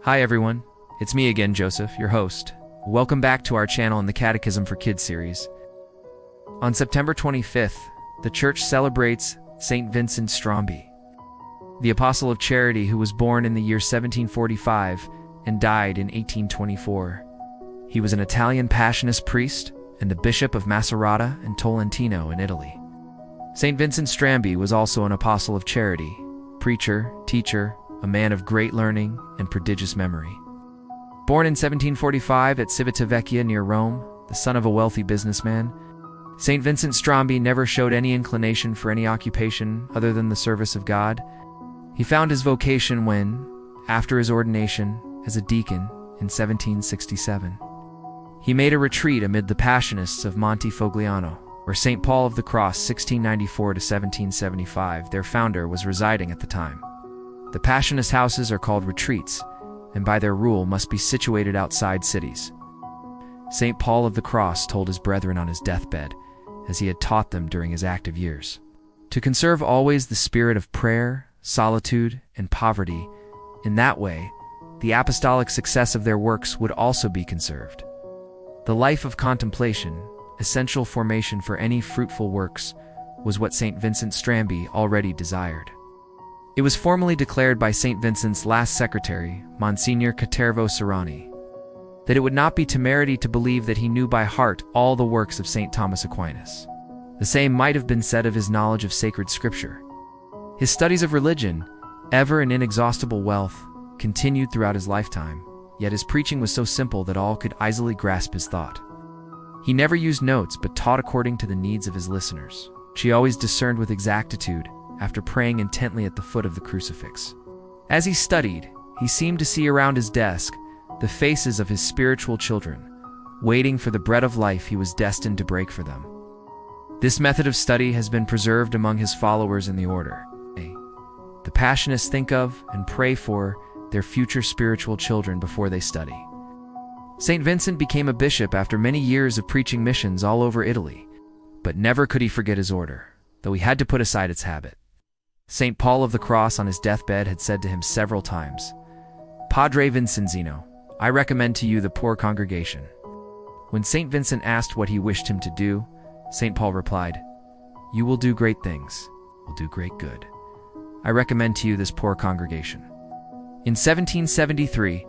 Hi everyone, it's me again, Joseph, your host. Welcome back to our channel in the Catechism for Kids series. On September 25th, the Church celebrates St. Vincent Strambi, the Apostle of Charity who was born in the year 1745 and died in 1824. He was an Italian Passionist priest and the Bishop of Macerata and Tolentino in Italy. St. Vincent Strambi was also an Apostle of Charity, preacher, teacher, a man of great learning and prodigious memory. Born in 1745 at Civitavecchia near Rome, the son of a wealthy businessman, St. Vincent Strambi never showed any inclination for any occupation other than the service of God. He found his vocation when, after his ordination as a deacon in 1767, he made a retreat amid the Passionists of Monte Fogliano, where St. Paul of the Cross 1694 to 1775, their founder, was residing at the time. The Passionist houses are called retreats, and by their rule must be situated outside cities. St. Paul of the Cross told his brethren on his deathbed, as he had taught them during his active years, to conserve always the spirit of prayer, solitude, and poverty. In that way, the apostolic success of their works would also be conserved. The life of contemplation, essential formation for any fruitful works, was what St. Vincent Strambi already desired. It was formally declared by St. Vincent's last secretary, Monsignor Catervo Serrani, that it would not be temerity to believe that he knew by heart all the works of St. Thomas Aquinas. The same might have been said of his knowledge of sacred scripture. His studies of religion, ever in inexhaustible wealth, continued throughout his lifetime, yet his preaching was so simple that all could easily grasp his thought. He never used notes but taught according to the needs of his listeners, which he always discerned with exactitude after praying intently at the foot of the crucifix. As he studied, he seemed to see around his desk the faces of his spiritual children, waiting for the bread of life he was destined to break for them. This method of study has been preserved among his followers in the order. The Passionists think of and pray for their future spiritual children before they study. St. Vincent became a bishop after many years of preaching missions all over Italy, but never could he forget his order, though he had to put aside its habit. St. Paul of the Cross on his deathbed had said to him several times, "Padre Vincenzino, I recommend to you the poor congregation." When St. Vincent asked what he wished him to do, St. Paul replied, "You will do great things, will do great good. I recommend to you this poor congregation." In 1773,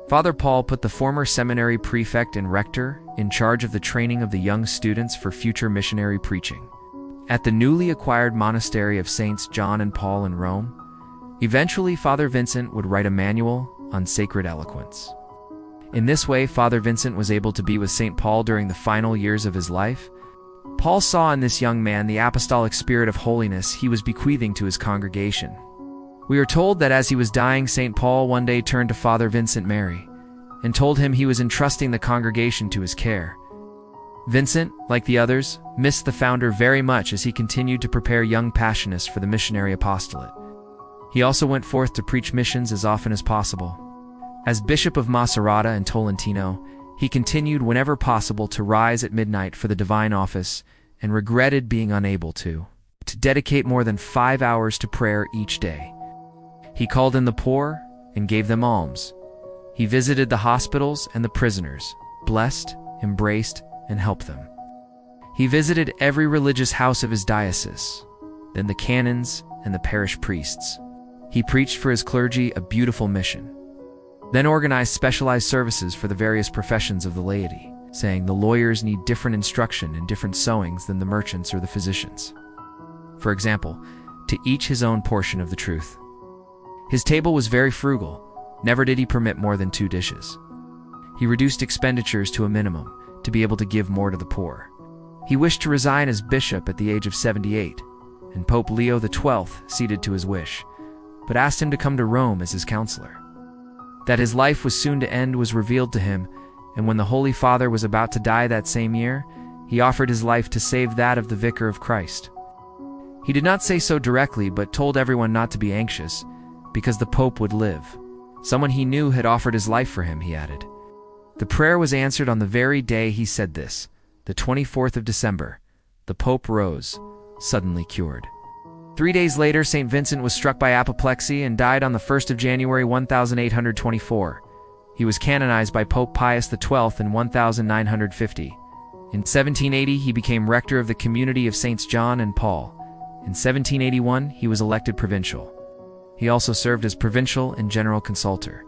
Father Paul put the former seminary prefect and rector in charge of the training of the young students for future missionary preaching. At the newly acquired monastery of Saints John and Paul in Rome, eventually Father Vincent would write a manual on sacred eloquence. In this way, Father Vincent was able to be with St. Paul during the final years of his life. Paul saw in this young man the apostolic spirit of holiness he was bequeathing to his congregation. We are told that as he was dying, St. Paul one day turned to Father Vincent Mary and told him he was entrusting the congregation to his care. Vincent, like the others, missed the founder very much as he continued to prepare young Passionists for the missionary apostolate. He also went forth to preach missions as often as possible. As Bishop of Macerata and Tolentino, he continued whenever possible to rise at midnight for the divine office and regretted being unable to dedicate more than 5 hours to prayer each day. He called in the poor and gave them alms. He visited the hospitals and the prisoners, blessed, embraced, and helped them. He visited every religious house of his diocese, then the canons and the parish priests. He preached for his clergy a beautiful mission, then organized specialized services for the various professions of the laity, saying the lawyers need different instruction and different sewings than the merchants or the physicians. For example, to each his own portion of the truth. His table was very frugal. Never did he permit more than 2 dishes. He reduced expenditures to a minimum to be able to give more to the poor. He wished to resign as bishop at the age of 78, and Pope Leo XII ceded to his wish, but asked him to come to Rome as his counselor. That his life was soon to end was revealed to him, and when the Holy Father was about to die that same year, he offered his life to save that of the Vicar of Christ. He did not say so directly, but told everyone not to be anxious, because the Pope would live. Someone he knew had offered his life for him, he added. The prayer was answered on the very day he said this, the 24th of December. The Pope rose, suddenly cured. 3 days later, St. Vincent was struck by apoplexy and died on the 1st of January 1824. He was canonized by Pope Pius XII in 1950. In 1780, he became rector of the community of Saints John and Paul. In 1781, he was elected provincial. He also served as provincial and general consultor.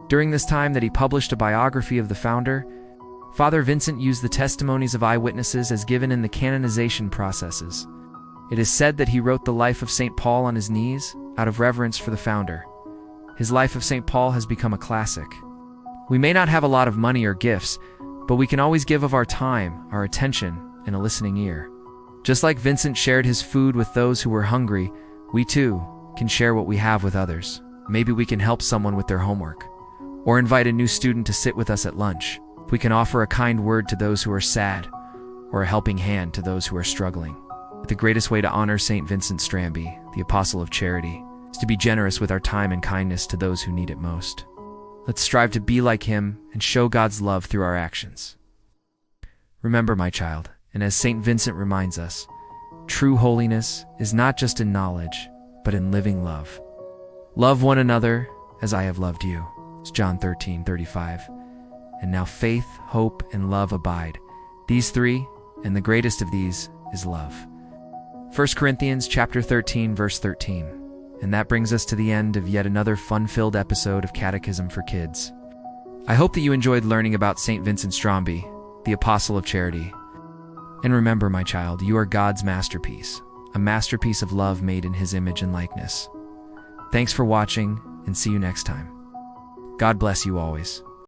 During this time that he published a biography of the founder, Father Vincent used the testimonies of eyewitnesses as given in the canonization processes. It is said that he wrote the life of St. Paul on his knees, out of reverence for the founder. His life of St. Paul has become a classic. We may not have a lot of money or gifts, but we can always give of our time, our attention, and a listening ear. Just like Vincent shared his food with those who were hungry, we too can share what we have with others. Maybe we can help someone with their homework, or invite a new student to sit with us at lunch. We can offer a kind word to those who are sad, or a helping hand to those who are struggling. The greatest way to honor St. Vincent Strambi, the Apostle of Charity, is to be generous with our time and kindness to those who need it most. Let's strive to be like him and show God's love through our actions. Remember, my child, and as St. Vincent reminds us, true holiness is not just in knowledge, but in living love. Love one another as I have loved you. It's John 13:35. And now faith, hope, and love abide. These three, and the greatest of these is love. 1 Corinthians chapter 13, verse 13. And that brings us to the end of yet another fun-filled episode of Catechism for Kids. I hope that you enjoyed learning about St. Vincent Strambi, the Apostle of Charity. And remember, my child, you are God's masterpiece, a masterpiece of love made in his image and likeness. Thanks for watching, and see you next time. God bless you always.